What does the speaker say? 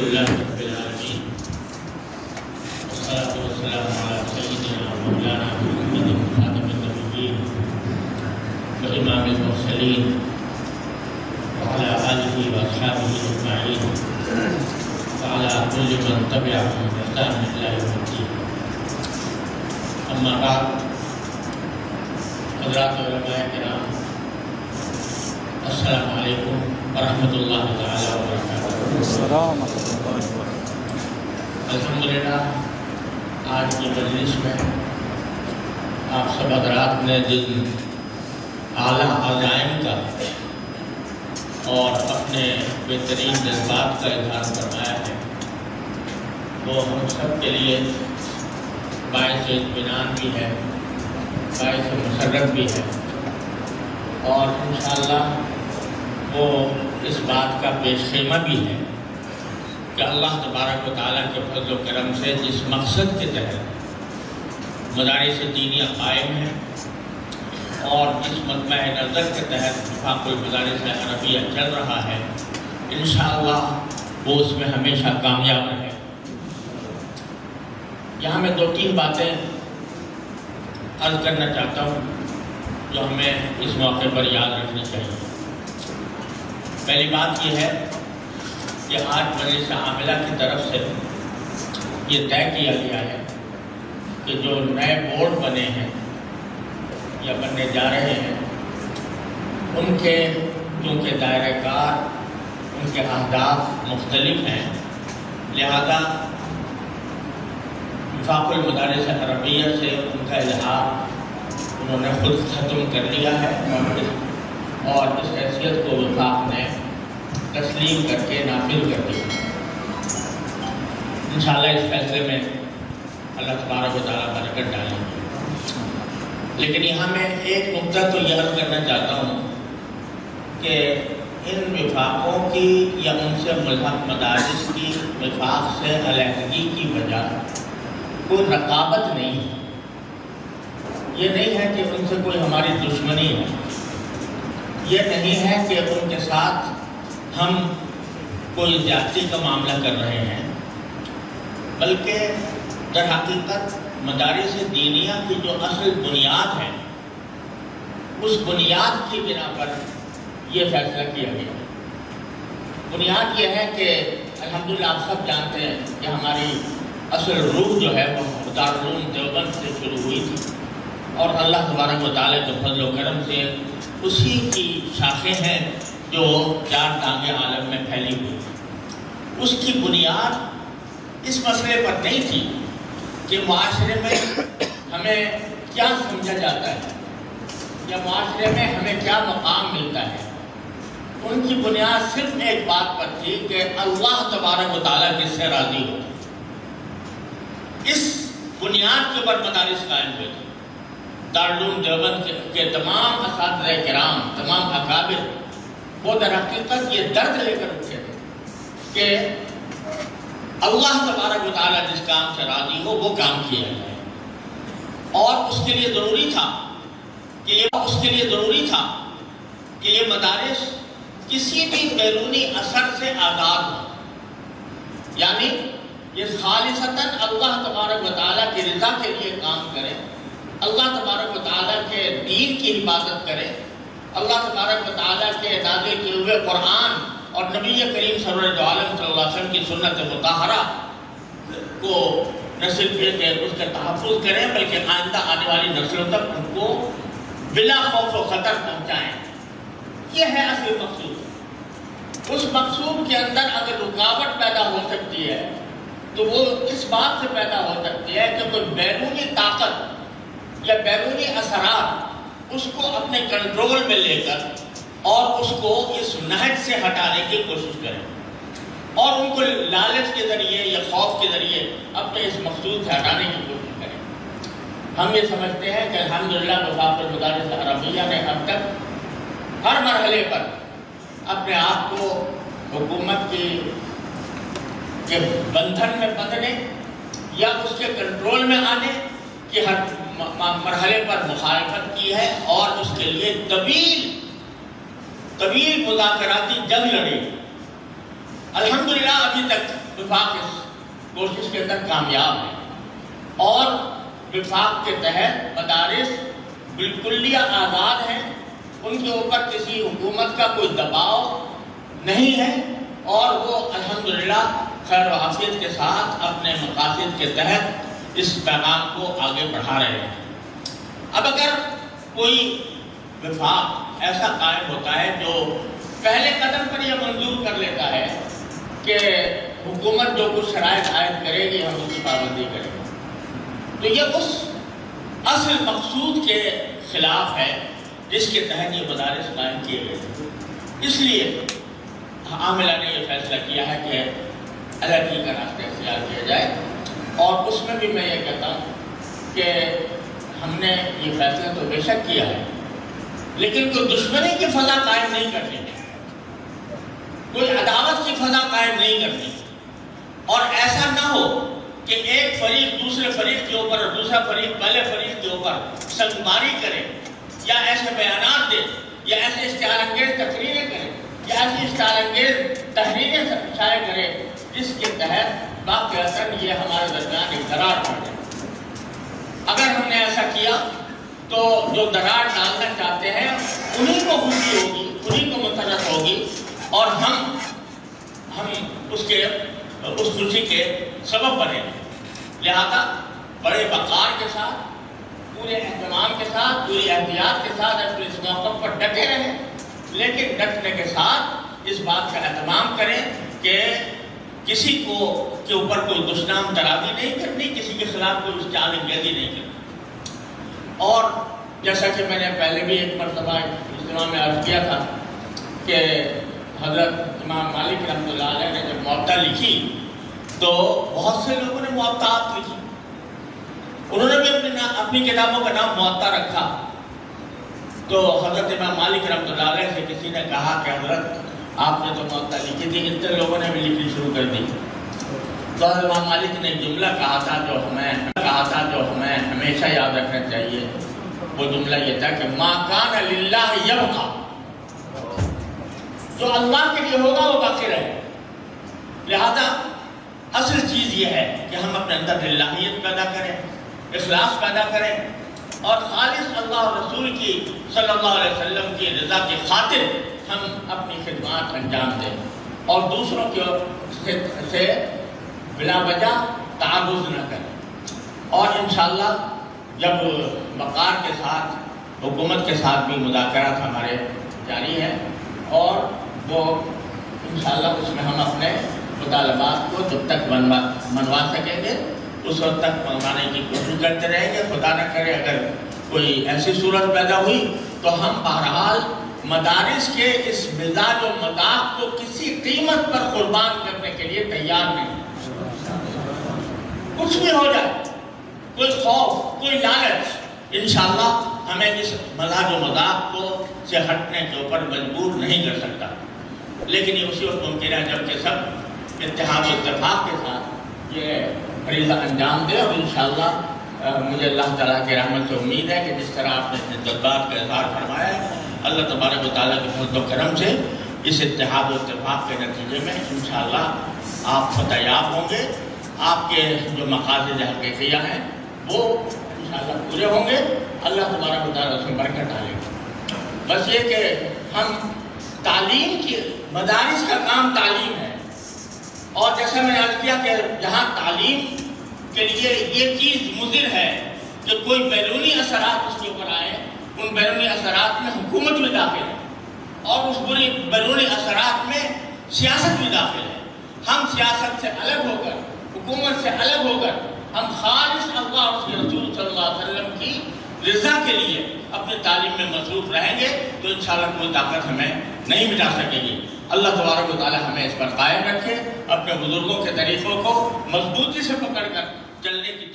للہ رب العالمین والصلاة والسلام علی سیدنا مولانا محمد خاتم النبیین وامام المرسلین وعلی آلہ واصحابہ اجمعین وعلی کل من تبعهم بإحسان إلی یوم الدین۔ اما بعد، حضرات علماء کرام، السلام علیکم ورحمۃ اللہ تعالی وبرکاتہ۔ الحمدللہ آج کی مجلس میں آپ سب حضرات نے جن اعلیٰ عزائم کا اور اپنے بہترین جذبات کا اظہار فرمایا ہے، وہ ہم سب کے لیے باعث اطمینان بھی ہے، باعث مسرت بھی ہے، اور انشاءاللہ وہ اس بات کا پیش خیمہ بھی ہے کہ اللہ تبارک و تعالیٰ کے فضل و کرم سے جس مقصد کے تحت مدارس دینیہ قائم ہیں اور جس مجمع نظر کے تحت وفاق المدارس عربیہ چل رہا ہے، انشاءاللہ وہ اس میں ہمیشہ کامیاب رہے۔ یہاں میں 2-3 باتیں عرض کرنا چاہتا ہوں جو ہمیں اس موقع پر یاد رکھنی چاہیے۔ پہلی بات یہ ہے کہ آج مجلس عاملہ کی طرف سے یہ طے کیا گیا ہے کہ جو نئے بورڈ بنے ہیں یا بننے جا رہے ہیں، ان کے کیونکہ دائرہ کار، ان کے اہداف مختلف ہیں، لہذا وفاق المدارس عربیہ سے ان کا الحاق انہوں نے خود ختم کر لیا ہے اور اس حیثیت کو وفاق نے تسلیم کر کے نافذ کر دیا۔ انشاءاللہ اس فیصلے میں اللہ تبارک و تعالیٰ برکت ڈالیں گے۔ لیکن یہاں میں ایک نقطہ تو یہ عرض کرنا چاہتا ہوں کہ ان وفاقوں کی یا ان سے ملحق مدارس کی وفاق سے علیحدگی کی وجہ کوئی رقابت نہیں ہے۔ یہ نہیں ہے کہ ان سے کوئی ہماری دشمنی ہے، یہ نہیں ہے کہ ان کے ساتھ ہم کوئی زیادتی کا معاملہ کر رہے ہیں، بلکہ در حقیقت مدارس دینیہ کی جو اصل بنیاد ہے، اس بنیاد کی بنا پر یہ فیصلہ کیا گیا۔ بنیاد یہ ہے کہ الحمدللہ آپ سب جانتے ہیں کہ ہماری اصل روح جو ہے وہ دارالعلوم دیوبند سے شروع ہوئی تھی، اور اللہ تبارک و تعالیٰ کے فضل و کرم سے اسی کی شاخیں ہیں جو 4 ٹانگیں عالم میں پھیلی ہوئی۔ اس کی بنیاد اس مسئلے پر نہیں تھی کہ معاشرے میں ہمیں کیا سمجھا جاتا ہے یا معاشرے میں ہمیں کیا مقام ملتا ہے۔ ان کی بنیاد صرف ایک بات پر تھی کہ اللہ تبارک و تعالیٰ کس سے راضی ہو۔ اس بنیاد کے اوپر مدارس قائم ہوئے تھے۔ دارالعلوم دیوبند کے تمام اساتذہ کرام، تمام اکابر، وہ در حقیقت یہ درد لے کر اٹھے تھے کہ اللہ تبارک و تعالیٰ جس کام سے راضی ہو وہ کام کیا جائے، اور اس کے لیے ضروری تھا کہ یہ مدارس کسی بھی بیرونی اثر سے آزاد ہو، یعنی یہ خالصتاً اللہ تبارک و تعالیٰ کی رضا کے لیے کام کرے، اللہ تبارک و تعالیٰ کے دین کی حفاظت کرے، اللہ تبارک و تعالیٰ کے نازل کیے ہوئے قرآن اور نبی کریم سرور عالم صلی اللہ علیہ وسلم کی سنت مطہرہ کو نہ صرف یہ کہ اس کا تحفظ کریں بلکہ آئندہ آنے والی نسلوں تک ان کو بلا خوف و خطر پہنچائیں۔ یہ ہے اصل مقصود۔ اس مقصود کے اندر اگر رکاوٹ پیدا ہو سکتی ہے تو وہ اس بات سے پیدا ہو سکتی ہے کہ کوئی بیرونی طاقت یا بیرونی اثرات اس کو اپنے کنٹرول میں لے کر اور اس کو اس نہج سے ہٹانے کی کوشش کریں، اور ان کو لالچ کے ذریعے یا خوف کے ذریعے اپنے اس مقصود سے ہٹانے کی کوشش کریں۔ ہم یہ سمجھتے ہیں کہ الحمدللہ وفاق المدارس عربیہ نے اب تک ہر مرحلے پر اپنے آپ کو حکومت کے بندھن میں بندھنے یا اس کے کنٹرول میں آنے کی ہر مرحلے پر مخالفت کی ہے، اور اس کے لیے طویل مذاکراتی جنگ لڑی۔ الحمدللہ الحمدللہ ابھی تک وفاق اس کوشش کے اندر کامیاب ہے، اور وفاق کے تحت مدارس بالکلیہ آزاد ہیں، ان کے اوپر کسی حکومت کا کوئی دباؤ نہیں ہے، اور وہ الحمدللہ خیر و عافیت کے ساتھ اپنے مقاصد کے تحت اس پیغام کو آگے بڑھا رہے ہیں۔ اب اگر کوئی وفاق ایسا قائم ہوتا ہے جو پہلے قدم پر یہ منظور کر لیتا ہے کہ حکومت جو کچھ شرائط عائد کرے گی ہم اس کی پابندی کریں گے، تو یہ اس اصل مقصود کے خلاف ہے جس کے تحت یہ مدارس قائم کیے گئے ہیں۔ اس لیے عاملہ نے یہ فیصلہ کیا ہے کہ علیحدگی کا راستہ اختیار کیا جائے، اور اس میں بھی میں یہ کہتا ہوں کہ ہم نے یہ فیصلہ تو بے شک کیا ہے، لیکن کوئی دشمنی کی فضا قائم نہیں کرنی ہے، کوئی عداوت کی فضا قائم نہیں کرنی، اور ایسا نہ ہو کہ ایک فریق دوسرے فریق کے اوپر اور دوسرا فریق پہلے فریق کے اوپر سنگماری کرے، یا ایسے بیانات دے، یا ایسے اشتعال انگیز تقریریں کرے، یا ایسی اشتعال انگیز تحریریں شائع کرے جس کے تحت واقعتاً یہ ہمارے درمیان ایک درار پڑ جائے۔ اگر ہم نے ایسا کیا تو جو درار ڈالنا چاہتے ہیں انہیں کو خوشی ہوگی، انہیں کو مسرت ہوگی، اور ہم اس خوشی کے سبب بنے گے۔ لہذا بڑے وقار کے ساتھ، پورے اہتمام کے ساتھ، پوری احتیاط کے ساتھ اپنے اس موقع پر ڈٹے رہیں، لیکن ڈٹنے کے ساتھ اس بات کا اہتمام کریں کہ کسی کے اوپر کوئی دشنام ترازی نہیں کرنی، کسی کے خلاف کوئی اشتعال انگیزی نہیں کرنی۔ اور جیسا کہ میں نے پہلے بھی ایک مرتبہ اجتماع میں عرض کیا تھا کہ حضرت امام مالک رحمۃ اللہ علیہ نے جب موطا لکھی تو بہت سے لوگوں نے موطاات لکھی، انہوں نے بھی اپنی کتابوں کا نام موطا رکھا۔ تو حضرت امام مالک رحمۃ اللہ علیہ سے کسی نے کہا کہ حضرت آپ نے تو موطا لکھی تھی، اتنے لوگوں نے بھی لکھنی شروع کر دی۔ تو حضرت امام مالک نے جملہ کہا تھا جو ہمیں ہمیشہ یاد رکھنا چاہیے، وہ جملہ یہ تھا کہ ما کان للہ یبقی، جو اللہ کے لیے ہوگا وہ باقی رہے۔ لہذا اصل چیز یہ ہے کہ ہم اپنے اندر للہیت پیدا کریں، اخلاص پیدا کریں، اور خالص اللہ اور رسول کی صلی اللہ علیہ وسلم کی رضا کی خاطر ہم اپنی خدمات انجام دیں، اور دوسروں سے بلا وجہ تعرض نہ کریں۔ اور انشاءاللہ جب وقار کے ساتھ حکومت کے ساتھ بھی مذاکرات ہمارے جاری ہیں، اور وہ انشاءاللہ اس میں ہم اپنے مطالبات کو جب تک منوا سکیں گے اس وقت تک منوانے کی کوشش کرتے رہیں گے۔ خدا نہ کرے اگر کوئی ایسی صورت پیدا ہوئی تو ہم بہرحال مدارس کے اس مزاج و مذاق کو کسی قیمت پر قربان کرنے کے لیے تیار نہیں۔ کچھ بھی ہو جائے، کوئی خوف، کوئی لالچ انشاءاللہ ہمیں اس مزاج و مذاق کو سے ہٹنے کے اوپر مجبور نہیں کر سکتا، لیکن یہ اسی وقت ممکن ہے جب کہ سب اتحاد و اتفاق کے ساتھ یہ فریضہ انجام دے۔ اور انشاءاللہ مجھے اللہ تعالیٰ کی رحمت سے امید ہے کہ جس طرح آپ نے اپنے جذبات کا اظہار فرمایا ہے، اللہ تبارک و تعالیٰ کے فضل و کرم سے اس اتحاد و اتفاق کے نتیجے میں انشاءاللہ آپ فتح یاب ہوں گے، آپ کے جو مقاصد حقیقیہ ہیں وہ انشاءاللہ پورے ہوں گے، اللہ تبارک و تعالیٰ اس میں برکت ڈالے گا۔ بس یہ کہ ہم تعلیم کی، مدارس کا کام تعلیم ہے، اور جیسا میں نے عرض کیا کہ جہاں تعلیم کے لیے یہ چیز مضر ہے کہ کوئی بیرونی اثرات اس کے اوپر آئے، ان بیرونی اثرات میں حکومت بھی داخل ہے، اور اس بیرونی اثرات میں سیاست بھی داخل ہے۔ ہم سیاست سے الگ ہو کر، حکومت سے الگ ہو کر، ہم خالص اللہ اور اس کے رسول صلی اللہ علیہ وسلم کی رضا کے لیے اپنی تعلیم میں مصروف رہیں گے تو انشاءاللہ کوئی طاقت ہمیں نہیں مٹا سکے گی۔ اللہ تبارک و تعالیٰ ہمیں اس پر قائم رکھے، اپنے بزرگوں کے طریقوں کو مضبوطی سے پکڑ کر چلنے کی